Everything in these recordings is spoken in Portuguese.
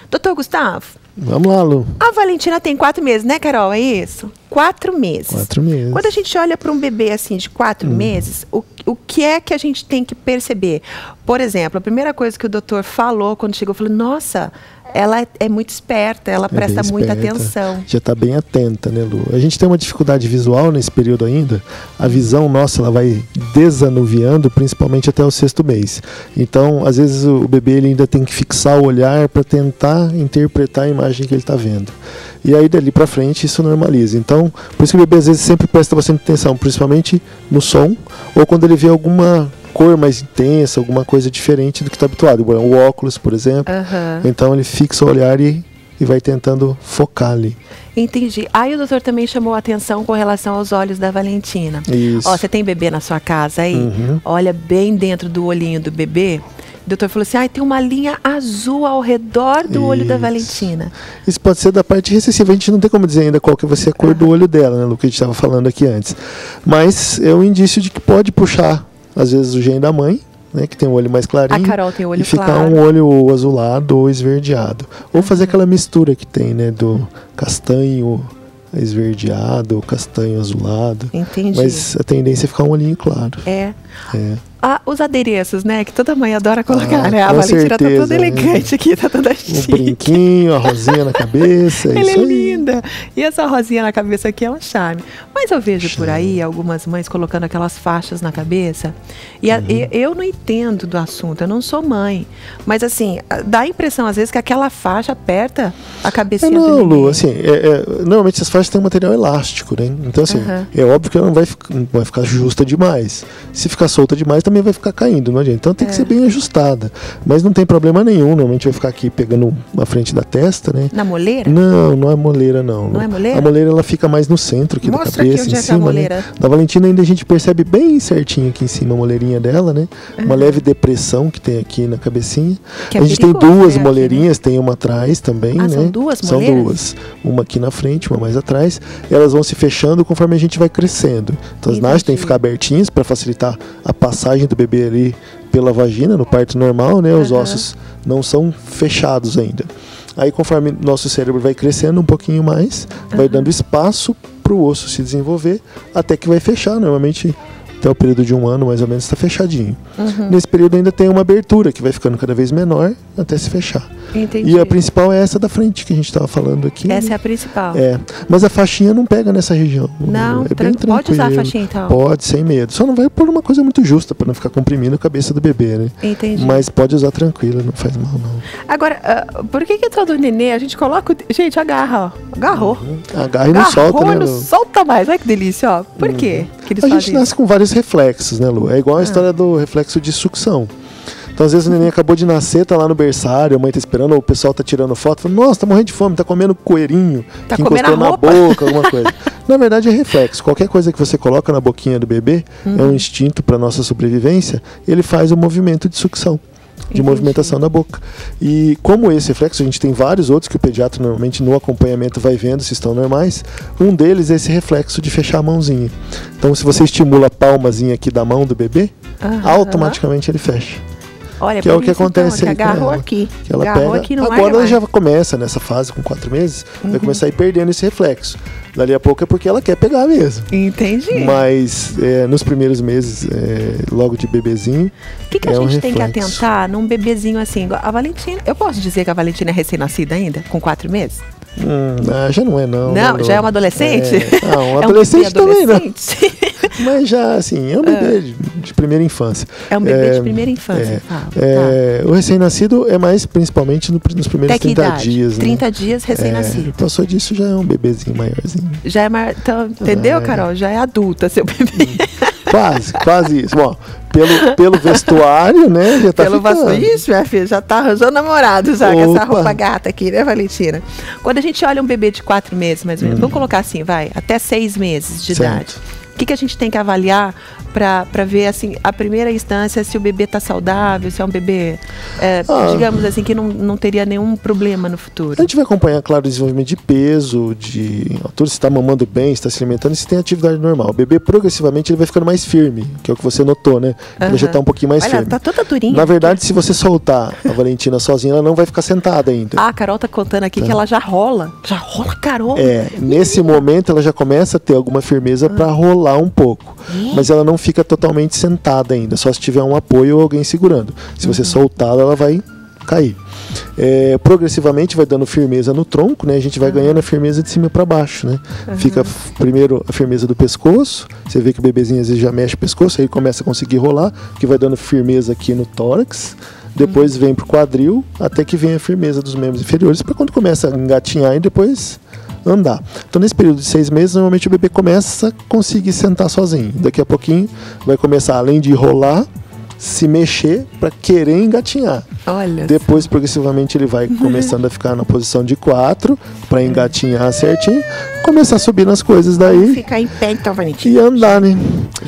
Doutor Gustavo. Vamos lá, Lu. A Valentina tem 4 meses, né, Carol? É isso? 4 meses. 4 meses. Quando a gente olha para um bebê assim de 4 meses, o que é que a gente tem que perceber? Por exemplo, a primeira coisa que o doutor falou quando chegou, falou, nossa, ela é muito esperta, ela presta muita atenção. Já está bem atenta, né, Lu? A gente tem uma dificuldade visual nesse período ainda. A visão nossa, ela vai desanuviando, principalmente até o 6º mês. Então, às vezes, o bebê ele ainda tem que fixar o olhar para tentar interpretar a imagem que ele está vendo. E aí, dali para frente, isso normaliza. Então, por isso que o bebê, às vezes, sempre presta bastante atenção, principalmente no som, ou quando ele vê alguma cor mais intensa, alguma coisa diferente do que está habituado. O óculos, por exemplo. Então ele fixa o olhar e vai tentando focar ali. Entendi. Aí o doutor também chamou a atenção com relação aos olhos da Valentina. Isso. Ó, você tem bebê na sua casa aí? Olha bem dentro do olhinho do bebê. O doutor falou assim, tem uma linha azul ao redor do olho da Valentina. Isso pode ser da parte recessiva. A gente não tem como dizer ainda qual que vai ser a cor do olho dela, né, Lu, que a gente estava falando aqui antes. Mas é um indício de que pode puxar às vezes o gene da mãe, né, que tem o olho mais clarinho, a Carol tem o olho e ficar claro. Um olho azulado ou esverdeado. Ou fazer aquela mistura que tem, né, do castanho esverdeado, castanho azulado. Entendi. Mas a tendência é ficar um olhinho claro. Os adereços, né? Que toda mãe adora colocar, né? A com Valentina certeza, tá toda elegante aqui, tá toda Um chique. brinquinho, a rosinha na cabeça. Ela isso é aí. linda. E essa rosinha na cabeça aqui é um charme. Mas eu vejo por aí algumas mães colocando aquelas faixas na cabeça. E eu não entendo do assunto, eu não sou mãe. Mas assim, dá a impressão às vezes que aquela faixa aperta a cabecinha do Não, neném. Lu, assim, normalmente essas faixas têm um material elástico, né? Então, assim, é óbvio que ela não vai ficar justa demais. Se ficar solta demais, também vai ficar caindo, não adianta. Então tem que ser bem ajustada. Mas não tem problema nenhum, normalmente vai ficar aqui pegando a frente da testa, né? Na moleira? Não é moleira, não. Não é moleira? A moleira, ela fica mais no centro aqui Mostra da cabeça, aqui onde em é que é a cima, moleira. né? Da Valentina ainda a gente percebe bem certinho aqui em cima a moleirinha dela, né? Uma leve depressão que tem aqui na cabecinha. Que é a gente tem perigoso, duas né, moleirinhas, tem uma atrás também, né? São duas São moleiras? duas. Uma aqui na frente, uma mais atrás. E elas vão se fechando conforme a gente vai crescendo. Então as nascem têm que ficar abertinhas para facilitar a passagem do bebê ali pela vagina, no parto normal, né? Os ossos não são fechados ainda. Aí conforme nosso cérebro vai crescendo um pouquinho mais, vai dando espaço para o osso se desenvolver, até que vai fechar, normalmente até o período de 1 ano mais ou menos está fechadinho. Nesse período ainda tem uma abertura que vai ficando cada vez menor até se fechar. Entendi. E a principal é essa da frente que a gente estava falando aqui. Essa é a principal. Mas a faixinha não pega nessa região. Não, é bem tranquilo. pode usar a faixinha então? Pode, sem medo. Só não vai pôr uma coisa muito justa para não ficar comprimindo a cabeça do bebê, né? Entendi. Mas pode usar tranquilo, não faz mal não. Agora, por que todo nenê a gente coloca gente, agarra, ó. Agarrou. Agarra e não solta, né, não Lu? solta mais. Olha que delícia, ó. Por quê que eles A fazem gente nasce com vários reflexos, né, Lu? É igual a história do reflexo de sucção. Então, às vezes, o neném acabou de nascer, tá lá no berçário, a mãe tá esperando, ou o pessoal tá tirando foto, fala, nossa, tá morrendo de fome, tá comendo coelhinho, Tá que comendo encostou a na roupa. boca, alguma coisa. Na verdade, é reflexo. Qualquer coisa que você coloca na boquinha do bebê é um instinto para nossa sobrevivência, ele faz um movimento de sucção, de movimentação da boca. E como esse reflexo, a gente tem vários outros que o pediatra normalmente no acompanhamento vai vendo se estão normais. Um deles é esse reflexo de fechar a mãozinha. Então, se você estimula a palmazinha aqui da mão do bebê, automaticamente ele fecha. Olha, que é o que acontece aí que agarrou com ela. aqui. Que ela agarrou pega. aqui, não Agora ela mais. já começa nessa fase com 4 meses, vai começar a ir perdendo esse reflexo. Dali a pouco é porque ela quer pegar mesmo. Entendi. Mas nos primeiros meses, logo de bebezinho, O que a gente tem que atentar num bebezinho assim? A Valentina, eu posso dizer que a Valentina é recém-nascida ainda, com 4 meses? Já não é não. Não, já é uma adolescente? Não, é adolescente um bebê também não. adolescente? Mas já, assim, é um bebê de primeira infância. É um bebê de primeira infância, fala. O recém-nascido é mais principalmente nos primeiros 30 dias. 30 dias recém-nascido. Passou disso já é um bebezinho maiorzinho. Já é maior. Então, entendeu, Carol? Já é adulta, seu bebê. Quase isso. Bom, pelo vestuário, né? Já tá Isso, minha filha, já tá arranjando namorado já, com essa roupa gata aqui, né, Valentina? Quando a gente olha um bebê de 4 meses, mais ou menos, vamos colocar assim, vai, até 6 meses de idade. O que a gente tem que avaliar para ver, assim, a primeira instância, se o bebê está saudável, se é um bebê, digamos assim, que não teria nenhum problema no futuro? A gente vai acompanhar, claro, o desenvolvimento de peso, de altura, se está mamando bem, se está se alimentando, se tem atividade normal. O bebê, progressivamente, ele vai ficando mais firme, que é o que você notou, né? Ele já está um pouquinho mais firme. Tá toda durinha. Na verdade, se você soltar a Valentina sozinha, ela não vai ficar sentada ainda. A Carol tá contando aqui que ela já rola, Carol. Nesse momento ela já começa a ter alguma firmeza para rolar um pouco, mas ela não fica totalmente sentada ainda, só se tiver um apoio ou alguém segurando. Se você soltá-la, ela vai cair. Progressivamente vai dando firmeza no tronco, né? A gente vai ganhando a firmeza de cima para baixo, né? Fica primeiro a firmeza do pescoço. Você vê que o bebezinho às vezes já mexe o pescoço, aí começa a conseguir rolar, que vai dando firmeza aqui no tórax. Depois vem pro quadril, até que vem a firmeza dos membros inferiores, para quando começa a engatinhar e depois andar. Então, nesse período de 6 meses, normalmente o bebê começa a conseguir sentar sozinho. Daqui a pouquinho vai começar, além de rolar, se mexer para querer engatinhar. Olha. Depois, progressivamente, ele vai começando a ficar na posição de 4 para engatinhar certinho, começar a subir nas coisas daí. Ficar em pé, então, Valentina. E andar, né?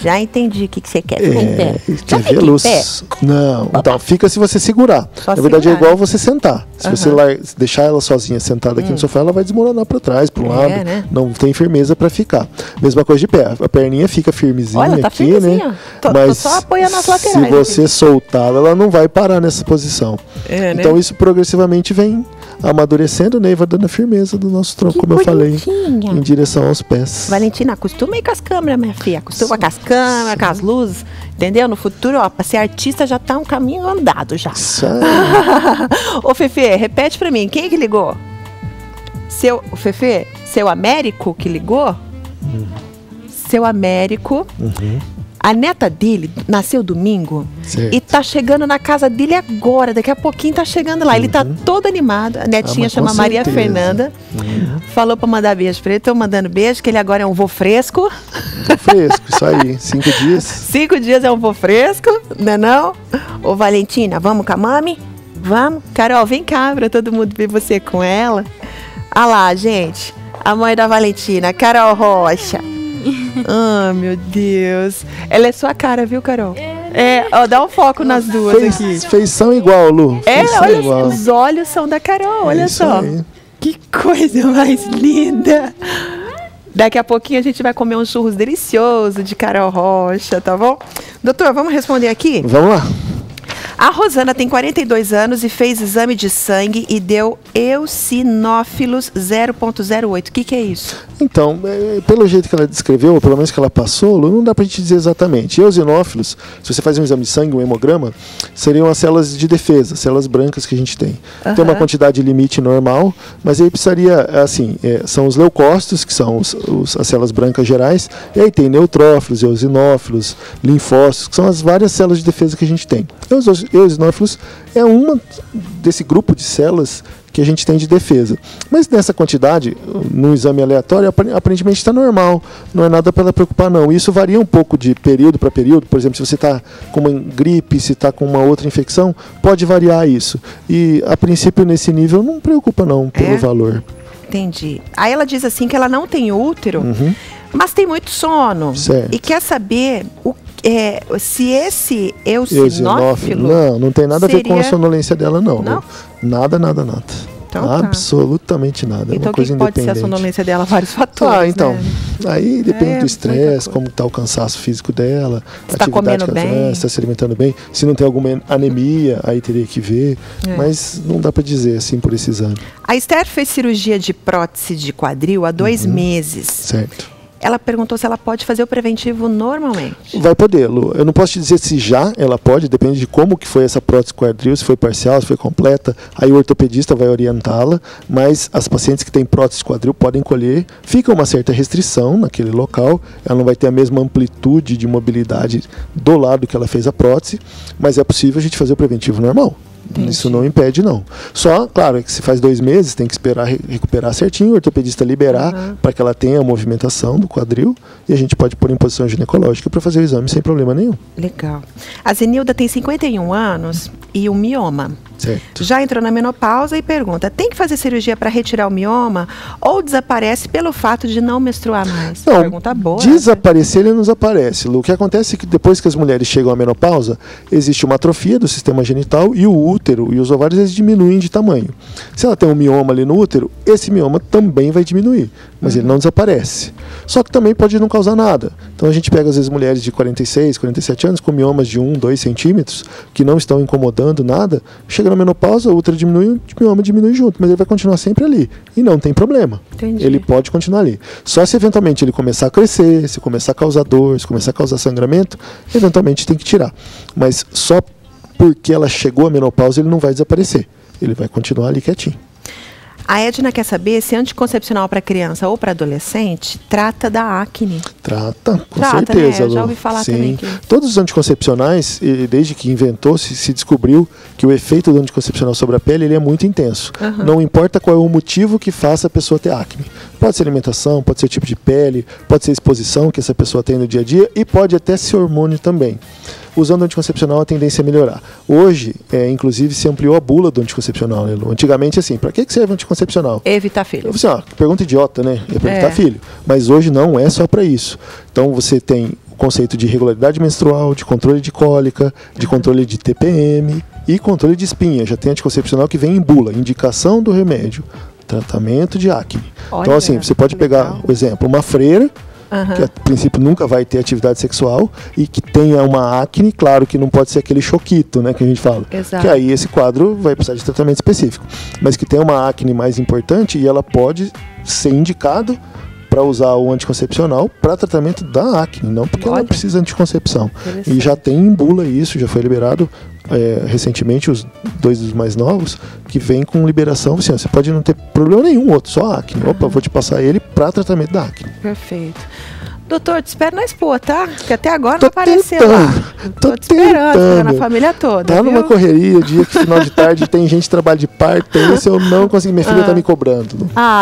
Já entendi o que você quer. Ficar em pé. Quer ver luz? Não. Então, fica se você segurar. Só na verdade, segurar, é igual você sentar. Se você deixar ela sozinha sentada aqui no sofá, ela vai desmoronar para trás, para um lado. Né? Não tem firmeza para ficar. Mesma coisa de pé. A perninha fica firmezinha. Olha, tá aqui, firmezinha. né? Tô só apoiando as laterais. Se você soltá-la, ela não vai parar nessa posição. Então, isso progressivamente vem amadurecendo, né? E vai dando a firmeza do nosso tronco, como eu falei, em direção aos pés. Valentina, acostuma aí com as câmeras, minha filha. Acostuma com as câmeras, com as luzes. Entendeu? No futuro, ó, pra ser artista já tá um caminho andado já. Isso aí. Ô, Fefe, repete pra mim, quem é que ligou? Fefe, seu Américo que ligou? Seu Américo. A neta dele nasceu domingo. Certo. E tá chegando na casa dele agora. Daqui a pouquinho tá chegando lá. Ele tá todo animado. A netinha chama Maria Fernanda. Falou pra mandar beijo pra ele. Tô mandando beijo, que ele agora é um vô fresco. Vô fresco, isso aí. 5 dias. 5 dias é um vô fresco, né não? Ô, Valentina, vamos com a mami? Vamos? Carol, vem cá pra todo mundo ver você com ela. Ah lá, gente. A mãe da Valentina, Carol Rocha. Meu Deus. Ela é sua cara, viu, Carol? Ó, dá um foco nas duas aqui. Feição igual, Lu. Olha, igual. Os olhos são da Carol, olha só. Aí. Que coisa mais linda. Daqui a pouquinho a gente vai comer um churros delicioso de Carol Rocha, tá bom? Doutor, vamos responder aqui? Vamos lá. A Rosana tem 42 anos e fez exame de sangue e deu eosinófilos 0,08. O que é isso? Então, pelo jeito que ela descreveu, ou pelo menos que ela passou, não dá pra gente dizer exatamente. Eosinófilos, se você faz um exame de sangue, um hemograma, seriam as células de defesa, células brancas que a gente tem. Tem uma quantidade limite normal, mas aí precisaria, assim, são os leucócitos, que são as células brancas gerais, e aí tem neutrófilos, eosinófilos, linfócitos, que são as várias células de defesa que a gente tem. Os eosinófilos é uma desse grupo de células que a gente tem de defesa. Mas nessa quantidade, no exame aleatório, aparentemente está normal. Não é nada para ela preocupar, não. Isso varia um pouco de período para período. Por exemplo, se você está com uma gripe, se está com uma outra infecção, pode variar isso. E, a princípio, nesse nível, não preocupa, não, pelo valor. Entendi. Aí ela diz assim que ela não tem útero, mas tem muito sono. Certo. E quer saber se esse eosinófilo... Não tem nada a ver com a sonolência dela, não. Nada. Então, absolutamente nada. Então, uma coisa que pode ser a sonolência dela? Vários fatores, então. Né? Aí depende do estresse, como está o cansaço físico dela, se está comendo bem, se está se alimentando bem. Se não tem alguma anemia, aí teria que ver. Mas não dá para dizer assim por esse exame. A Esther fez cirurgia de prótese de quadril há 2 meses. Certo. Ela perguntou se ela pode fazer o preventivo normalmente. Vai poder, Lu. Eu não posso te dizer se já ela pode, depende de como que foi essa prótese quadril, se foi parcial, se foi completa. Aí o ortopedista vai orientá-la, mas as pacientes que têm prótese quadril podem colher. Fica uma certa restrição naquele local, ela não vai ter a mesma amplitude de mobilidade do lado que ela fez a prótese, mas é possível a gente fazer o preventivo normal. Entendi. Isso não impede, não. Só, claro, que se faz 2 meses, tem que esperar recuperar certinho, o ortopedista liberar para que ela tenha a movimentação do quadril e a gente pode pôr em posição ginecológica para fazer o exame sem problema nenhum. Legal. A Zenilda tem 51 anos e um mioma. Certo. Já entrou na menopausa e pergunta, tem que fazer cirurgia para retirar o mioma ou desaparece pelo fato de não menstruar mais? Não, Pergunta boa. desaparecer ele não desaparece. O que acontece é que depois que as mulheres chegam à menopausa, existe uma atrofia do sistema genital e o útero e os ovários eles diminuem de tamanho. Se ela tem um mioma ali no útero, esse mioma também vai diminuir, mas ele não desaparece. Só que também pode não causar nada. Então a gente pega às vezes mulheres de 46, 47 anos com miomas de 1, 2 centímetros que não estão incomodando nada, chega na menopausa, o útero diminui, o mioma diminui junto, mas ele vai continuar sempre ali e não tem problema. Entendi. Ele pode continuar ali. Só se eventualmente ele começar a crescer, se começar a causar dor, se começar a causar sangramento, eventualmente tem que tirar. Mas só porque ela chegou à menopausa ele não vai desaparecer. Ele vai continuar ali quietinho. A Edna quer saber se anticoncepcional para criança ou para adolescente trata da acne. Trata, com Trata, certeza, né? Eu já Lu. ouvi falar Sim. também que... Todos os anticoncepcionais, desde que inventou-se, se descobriu que o efeito do anticoncepcional sobre a pele ele é muito intenso. Não importa qual é o motivo que faça a pessoa ter acne. Pode ser alimentação, pode ser tipo de pele, pode ser exposição que essa pessoa tem no dia a dia e pode até ser hormônio também. Usando anticoncepcional, a tendência é melhorar. Hoje, inclusive, se ampliou a bula do anticoncepcional, né, Lu? Antigamente, assim, para que serve o anticoncepcional? Evitar filho. Eu falei assim, pergunta idiota, né? É para evitar filho. Mas hoje não é só para isso. Então, você tem o conceito de regularidade menstrual, de controle de cólica, de controle de TPM e controle de espinha. Já tem anticoncepcional que vem em bula, indicação do remédio, tratamento de acne. Olha, então, assim, você pode pegar, por exemplo, uma freira, que a princípio nunca vai ter atividade sexual e que tenha uma acne, claro que não pode ser aquele choquito, né, que a gente fala. Exato. Que aí esse quadro vai precisar de tratamento específico. Mas que tem uma acne mais importante e ela pode ser indicado para usar o anticoncepcional para tratamento da acne, não porque ela precisa de anticoncepção. E já tem em bula isso, já foi liberado recentemente, os 2 dos mais novos, que vem com liberação, assim, você pode não ter problema nenhum, outro, só acne. Opa, vou te passar ele para tratamento da acne. Perfeito. Doutor, te espero na Expo, tá? Porque até agora Tô não apareceu tentando, lá. tô te esperando, tentando. na família toda, Tá viu? numa correria, dia que final de tarde tem gente que trabalha de parto, esse eu não consigo, minha filha tá me cobrando.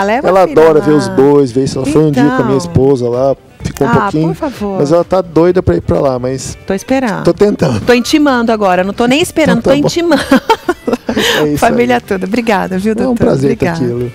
Leva ela a filha adora lá. ver os bois, ver se ela foi um dia com a minha esposa lá, ficou um pouquinho. Por favor. Mas ela tá doida pra ir pra lá, mas Tô esperando. tô tentando. Tô intimando agora, não tô nem esperando, Então tá tô bom. intimando. É isso Família aí. toda. Obrigada, viu, doutor? É um prazer estar Obrigada. aqui, Lu.